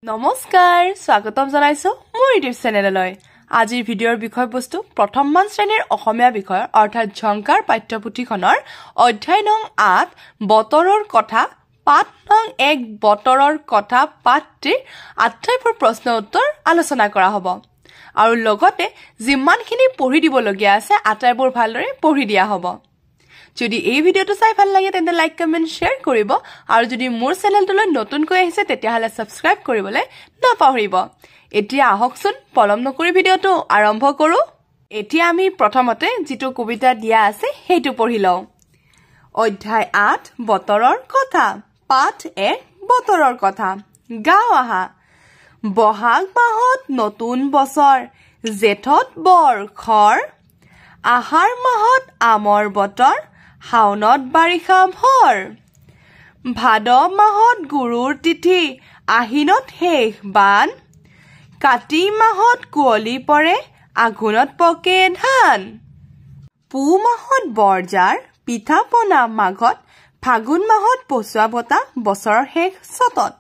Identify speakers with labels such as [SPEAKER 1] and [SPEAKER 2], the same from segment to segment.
[SPEAKER 1] নমস্কাৰ স্বাগতম জনাইছো মোৰ ইউটিউব চেনেললৈ আজিৰ ভিডিঅ'ৰ বিষয়বস্তু প্ৰথম মান শ্ৰেণীৰ অসমীয়া বিষয়ৰ অৰ্থাৎ ঝংকাৰ পাঠ্যপুথিখনৰ অধ্যায় নং 8 বতৰৰ কথা পাঠ নং 1 বতৰৰ কথা পাঠটিৰ আটাইবোৰ প্ৰশ্ন উত্তৰ আলোচনা কৰা হ'ব আৰু লগতে যিমানখিনি পঢ়ি দিবলগীয়া আছে আটাইবোৰ ভালদৰে পঢ়ি দিয়া হ'ব যদি এই ভিডিওটো চাই ভাল লাগে তেন্তে লাইক কমেন্ট শেয়াৰ কৰিব আৰু যদি মোৰ চেনেলটোলৈ নতুনকৈ আহিছে তেতিয়াহলে সাবস্ক্ৰাইব কৰিবলৈ নাপাহৰিব এতিয়া আহকচোন পলম নকৰি ভিডিওটো আৰম্ভ কৰো এতিয়া আমি প্ৰথমতে যেটো কবিতা দিয়া আছে হেতু পঢ়ি লও অধ্যায় 8 বতৰৰ কথা পাঠ 1 বতৰৰ কথা গাও আহা বহাগ মাহত নতুন বছৰ জেঠত বৰখৰ আহাৰ মাহত আমৰ বতৰ হাউনত বাৰিষা ভৰ ভাদ মাহত গুৰুৰ তিথি আহিনত শেষ বান কাতি মাহত কুঁৱলী পৰে আঘোণত পকে ধান পুহ মাহত বৰজাৰ পিঠা পনা মাঘত ফাগুন মাহত পচুৱা বতা বছৰৰ শেষ চতত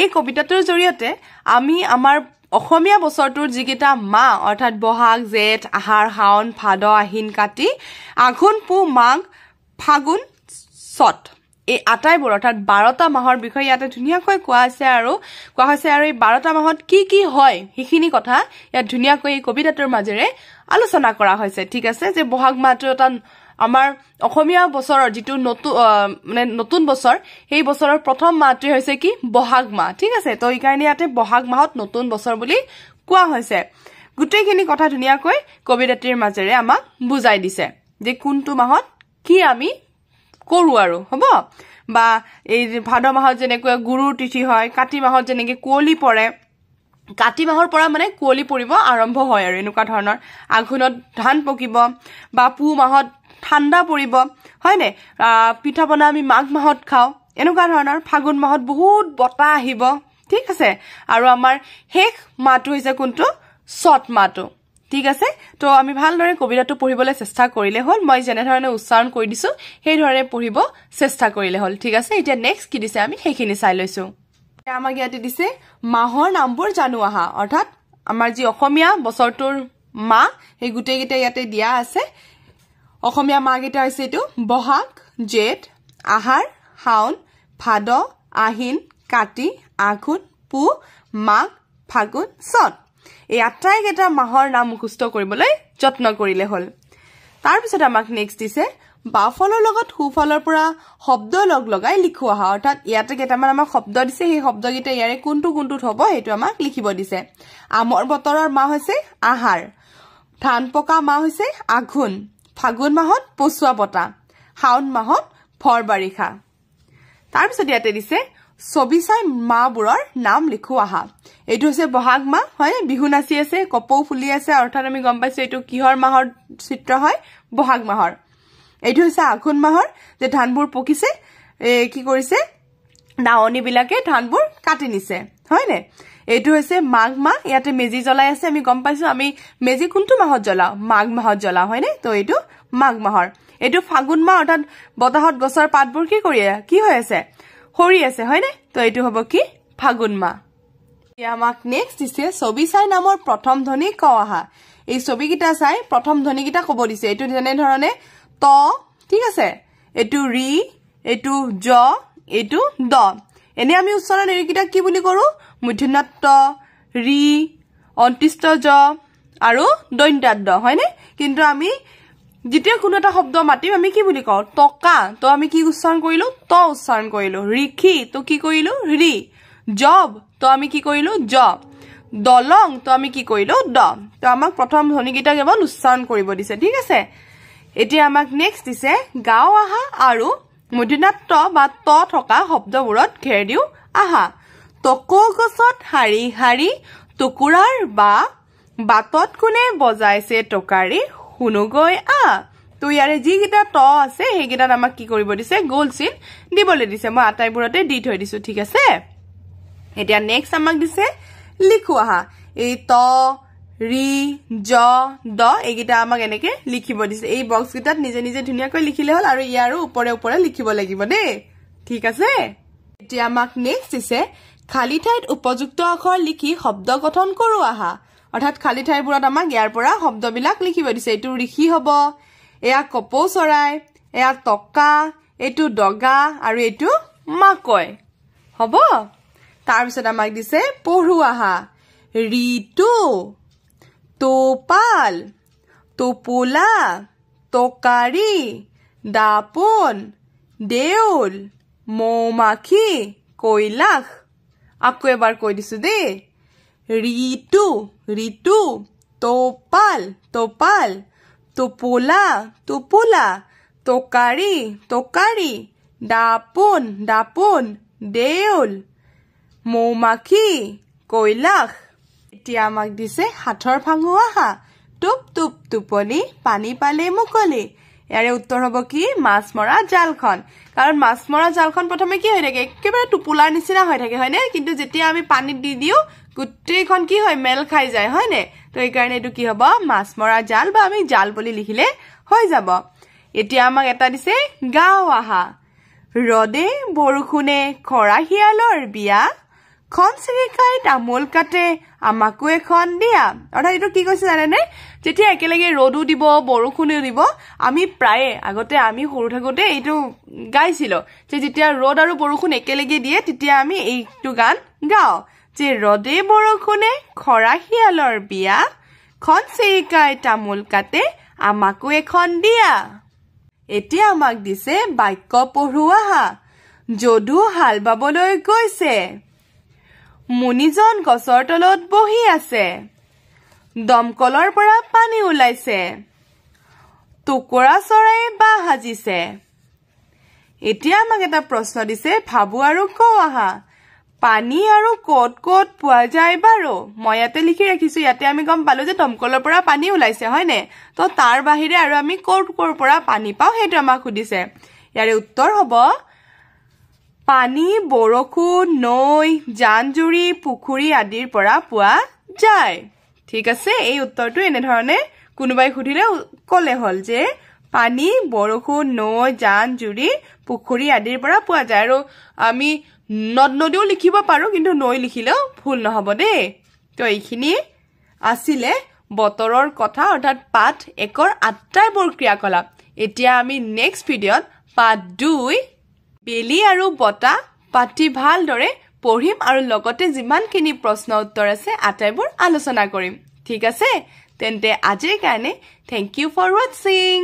[SPEAKER 1] এই কবিতাটোৰ জৰিয়তে আমি আমাৰ অসমীয়া বছৰটোৰ যিকেইটা মাহ অৰ্থাৎ বহাগ জেঠ আহাৰ হাউন ভাদ আহিন কাতি আঘোণ পুহ মাঘ ফাগুন চত এই আটাইবোৰ অৰ্থাৎ 12টা মাহৰ বিষয়ে ইয়াতে ধুনীয়াকৈ কোৱা হৈছে আৰু এই 12টা মাহত কি হয় সেইখিনি কথা ইয়াত ধুনীয়াকৈ এই কবিতাটোৰ মাজেৰে আলোচনা কৰা হৈছে ঠিক আছে যে বহাগ মাহটো এটা আমাৰ অসমীয়া বছৰৰ যেটো নতুন বছৰ এই বছৰৰ প্ৰথম মাহটো হৈছে কি বহাগ মাহ ঠিক আছে তো এই কাৰণে ইয়াতে বহাগ মাহত নতুন বছৰ বুলি কোৱা হৈছে গুটেইখিনি কথা ধুনীয়াকৈ কবিতাটিৰ মাজেৰে আমাক বুজাই দিছে যে কোনটো মাহত কি আমি কৰো আৰু হ'ব বা এই ভাদ মাহত যেনেকৈ গুৰুৰ তিথি হয় কাতি মাহত যেনেকৈ কুঁৱলী পৰে কাতি মাহৰ পৰা মানে কুঁৱলী পৰিব আৰম্ভ হয় আৰু এনেকুৱা ধৰণৰ আঘোণত ধান পকিব বা পুহ মাহত ঠাণ্ডা পৰিব হয়নে পিঠা পনা আমি মাঘ মাহত খাও এনেকুৱা ধৰণৰ ফাগুন মাহত বহুত বতাহ আহিব ঠিক আছে আৰু আমাৰ শেষ মাহটো হৈছে কোনটো চত মাহটো ঠিক আছে তো আমি ভালদৰে কবিতাটো পঢ়িবলৈ চেষ্টা কৰিলে হল মই যেনে ধৰণে উচ্চাৰণ কৰি দিছো সেই ধৰণে পঢ়িব চেষ্টা কৰিলে হল ঠিক আছে এতিয়া নেক্সট কি দিছে আমি সেইখিনি চাই লৈছো আমাক ইয়াতে দিছে মাহৰ নামবোৰ জানো আহা অৰ্থাৎ আমাৰ যি অসমীয়া বছৰটোৰ মাহ এই গুটেইকেইটা ইয়াতে দিয়া আছে অসমীয়া মাহকেইটা হৈছে এটো বহাগ জেঠ আহাৰ হাউন ভাদ আহিন কাতি আঘোণ পুহ মাঘ ফাগুন চত এই আটাইকেইটা মাহৰ নাম মুখস্থ কৰিবলৈ যত্ন কৰিলে হল তাৰ পিছত আমাক নেক্সট দিছে বাফলৰ লগত হুফলৰ পৰা শব্দ লগ লগাই লিখো আহা অৰ্থাৎ ইয়াতে কেইটামান আমাক শব্দ দিছে সেই শব্দকেইটা ইয়াৰে কোনটোত হ'ব হেতু আমাক লিখিব দিছে আমৰ বতৰৰ মাহ হৈছে আহাৰ ধান পকা মাহ হৈছে আঘোণ ফাগুন মাহত পচুৱা বতা হাউন মাহত ভৰ বাৰিষা তাৰ পিছত ইয়াতে দিছে ছবি চাই মাহবোৰৰ নাম লিখো আহা এইটো হৈছে বহাগ মাহ হয় বিহু নাচি আছে কপৌ ফুলি আছে অৰ্থাৎ আমি গম পাইছো এইটো কিহৰ মাহৰ চিত্ৰ হয় বহাগ মাহৰ এইটো হৈছে আঘোণ মাহৰ যে ধানবোৰ পকিছে কি কৰিছে দাৱনী বিলাকে ধানবোৰ কাটি নিছে হয়নে এইটো হৈছে মাঘ মাহ ইয়াতে মেজি জ্বলাই আছে আমি গম পাইছো আমি মেজি কোনটো মাহত জ্বলাও মাঘ মাহত জ্বলাও হয়নে তো এইটো মাঘ মাহৰ এইটো ফাগুন মাহ অৰ্থাৎ বতাহত গছৰ পাতবোৰ কি হৈ আছে হৰি আছে হয়নে তো এইটো হ'ব কি ফাগুন মাহ আমাক নেক্সট দিছে ছবি চাই নামৰ প্ৰথম ধ্বনি ক আহা এই ছবিকেইটা চাই প্ৰথম ধ্বনিকেইটা ক'ব দিছে এইটো যেনে ধৰণে ত ঠিক আছে এইটো ৰি এইটো জ এইটো দ এনে আমি উচ্চাৰণ এৰিকেইটা কি বুলি কৰো মূৰ্ধন্য ত ৰি অন্তিষ্ঠ জ আৰু দন্ত্য দ হয়নে কিন্তু আমি যেতিয়া কোনো এটা শব্দ মাতিম আমি কি বুলি কওঁ টকা তো আমি কি উচ্চাৰণ কৰিলো ত উচ্চাৰণ কৰিলো ৰিখি তো কি কৰিলো ৰি জব তো আমি কি কৰিলো জ দলং তো আমি কি কৰিলো দ তো আমাক প্ৰথম ধ্বনিকেইটা কেৱল উচ্চাৰণ কৰিব দিছে ঠিক আছে এতিয়া আমাক নেক্সট দিছে গাও আহা আৰু মূৰ্ধন্য বা ত থকা শব্দবোৰত ঘেৰ দিও আহা টকৌ গছত হাৰি হাৰি টুকুৰাৰ বা বাটত কোনে বজাইছে টকাৰী শুনুগৈ তো ইয়াৰে যিকেইটা ত আছে সেইকেইটাত আমাক কি কৰিব দিছে গোল চিন দিবলৈ দিছে মই আটাইবোৰতে দি থৈ দিছো ঠিক আছে এতিয়া নেক্সট আমাক দিছে লিখো আহা এই ত ৰি জ দ এইকেইটা আমাক এনেকে লিখিব দিছে এই বক্স কেইটাত নিজে নিজে ধুনীয়াকৈ লিখিলে হল আৰু ইয়াৰো ওপৰে ওপৰে লিখিব লাগিব দেই ঠিক আছে এতিয়া আমাক নেক্সট দিছে খালি ঠাইত উপযুক্ত আখৰ লিখি শব্দ গঠন কৰো আহা অৰ্থাৎ খালি ঠাইবোৰত আমাক ইয়াৰ পৰা শব্দবিলাক লিখিব দিছে এইটো ঋষি হ'ব এয়া কপৌ চৰাই এয়া টকা এইটো ডগা আৰু এইটো মাকৈ হ'ব তাৰ পিছত আমাক দিছে পঢ়ো আহা ঋতু টোপাল টোপোলা টকাৰী দাপোন দেউল মৌমাখি কৈলাশ আকৌ এবাৰ কৈ দিছো দেই ঋতু ঋতু টোপাল টোপাল টোপোলা টোপোলা টকাৰী টকাৰী দাপোন দাপোন দেউল মৌমাখি কৈলাশ এতিয়া আমাক দিছে হাতৰ ভাঙো আহা টুপ টুপ টোপনি পানী পালে মুকলি ইয়াৰে উত্তৰ হ'ব কি মাছ মৰা জালখন কাৰণ মাছ মৰা জালখন প্ৰথমে কি হৈ থাকে একেবাৰে টোপোলাৰ নিচিনা হৈ থাকে হয়নে কিন্তু যেতিয়া আমি পানীত দি দিও গুটেইখন কি হয় মেল খাই যায় হয়নে তো এই কাৰণে এটো কি হ'ব মাছ মৰা জাল বা আমি জাল বুলি লিখিলে হৈ যাব এতিয়া আমাক এটা দিছে গাও আহা ৰদে বৰষুণে খৰাহিয়ালৰ বিয়া খন চিৰিকাই তামোল কাটে আমাকো এখন দিয়া অৰ্থাৎ এটো কি কৈছে জানেনে যেতিয়া একেলগে ৰদু দিব বৰষুণে দিব আমি প্ৰায়ে আগতে আমি সৰু থাকোতে এইটো গাইছিল যে যেতিয়া ৰদ আৰু বৰষুণ একেলগে দিয়ে তেতিয়া আমি এইটো গান গাও যে ৰদে বৰষুণে খৰাহিয়ালৰ বিয়া খন চিৰিকাই তামোল কাটে আমাকো এখন দিয়া এতিয়া আমাক দিছে বাক্য পঢ়ো আহা যদু হাল বাবলৈ গৈছে মুনিজন গছৰ তলত বহি আছে দমকলৰ পৰা পানী ওলাইছে টুকুৰা চৰাই বা হাজিছে এতিয়া আমাক এটা প্ৰশ্ন দিছে ভাবু আৰু কও আহা পানী আৰু কত কত পোৱা যায় বাৰু মই ইয়াতে লিখি ৰাখিছো ইয়াতে আমি গম পালো যে দমকলৰ পৰা পানী ওলাইছে হয়নে তো তাৰ বাহিৰে আৰু আমি ক'ৰ পৰা পানী পাও হেতু আমাক সুধিছে ইয়াৰে উত্তৰ হ'ব পানী বৰষুণ নৈ জানজুৰি পুখুৰী আদিৰ পৰা পোৱা যায় ঠিক আছে এই উত্তৰটো এনে ধৰণে কোনোবাই সুধিলে কলে হল যে পানী বৰষুণ নৈ জানজুৰি পুখুৰী আদিৰ পৰা পোৱা যায় আৰু আমি নদ নদীও লিখিব পাৰো কিন্তু নৈ লিখিলেও ভুল নহব দেই তো এইখিনি আছিলে বতৰৰ কথা অৰ্থাৎ পাঠ 1ৰ আটাইবোৰ ক্ৰিয়াকলাপ এতিয়া আমি নেক্সট ভিডিঅত পাঠ 2 বেলি আৰু বতা পাঠি ভালদৰে পঢ়িম আৰু লগতে যিমানখিনি প্ৰশ্ন উত্তৰ আছে আটাইবোৰ আলোচনা কৰিম ঠিক আছে তেন্তে আজিৰ কাৰণে থ্যাংক ইউ ফৰ ওয়াচিং